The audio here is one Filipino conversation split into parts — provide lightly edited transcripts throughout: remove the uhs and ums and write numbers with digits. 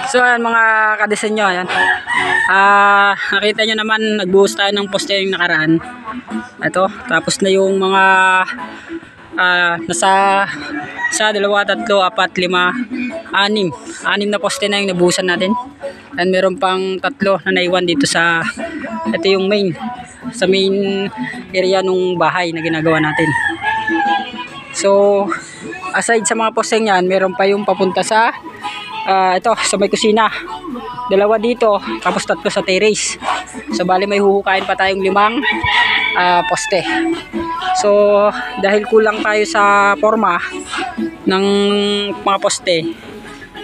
So ayan mga kadisenyo, ayan. Nakita nyo naman, nagbuhos tayo ng poste yung nakaraan. Ito, tapos na yung mga nasa 1, 2, 3, 4, 5, 6 na poste na yung nabuhusan natin. And meron pang 3 na naiwan dito sa, ito yung main, sa main area nung bahay na ginagawa natin. So aside sa mga poste yan, meron pa yung papunta sa ito sa may kusina, 2 dito, tapos 3 sa terrace. So bali may huhukain pa tayong 5 poste. So dahil kulang tayo sa forma ng mga poste,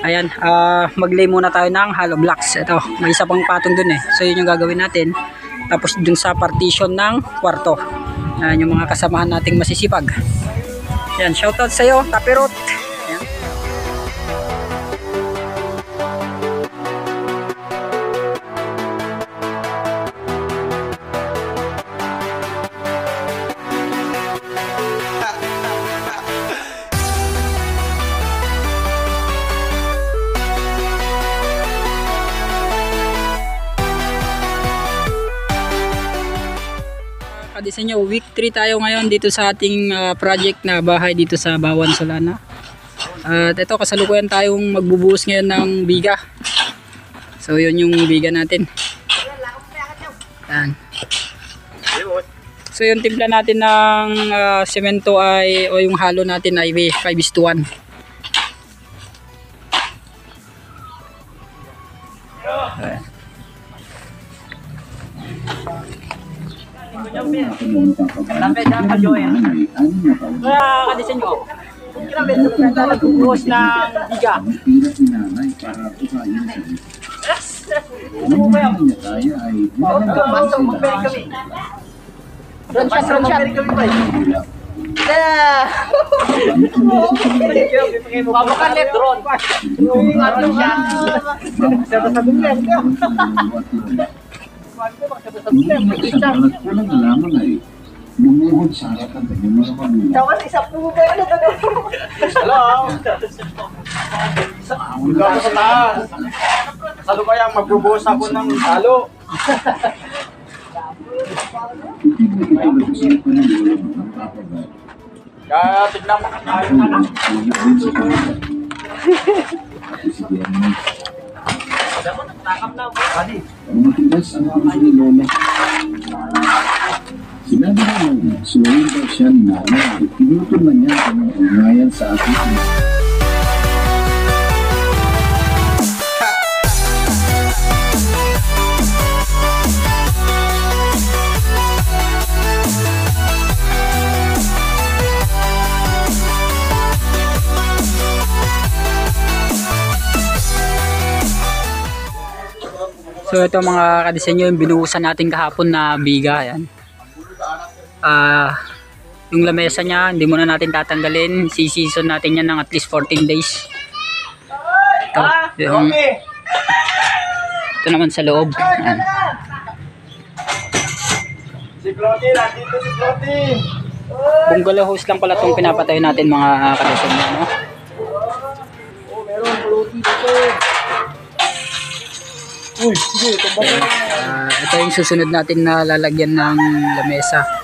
ayan, mag-lay muna tayo ng hollow blocks. Ito, may isa pang patong dun so yun yung gagawin natin. Tapos dun sa partition ng kwarto, ayan, yung mga kasamahan nating masisipag. Ayan, shoutout sa'yo, Tapirot. Kadisenyo, week 3 tayo ngayon dito sa ating project na bahay dito sa Bawan Solana. At ito, kasalukuyan tayong magbubuhos ngayon ng biga. So yun yung biga natin. Yan. So yung timpla natin ng semento ay, o yung halo natin ay 5:1. Kadisenyo, grabe ito maganda nagbubuhos ng biga. Bumuhod sa harapan ng mga magulang. Tawas, isa po ba yun? Hello? Dito ako sa taas. Salo kaya magbubuhos ako ng halo. Kaya tignan mo. Matigas ang mga ni Lola. Sinabi naman, suwain daw siya ni Nana. Pinutol na niya ang ungnayan sa akin. So ito mga kadisenyo, yung binuhusan natin kahapon na biga. Ayan. Yung lamesa niya, hindi muna natin tatanggalin. Si-season natin yan ng at least 14 days. Ito naman sa loob. Ayan. Si Clotty, nandito si Clotty. Bungalow house lang pala itong pinapatayo natin mga kadisenyo, no? Meron Clotty dito. Ito yung susunod natin na lalagyan ng lamesa.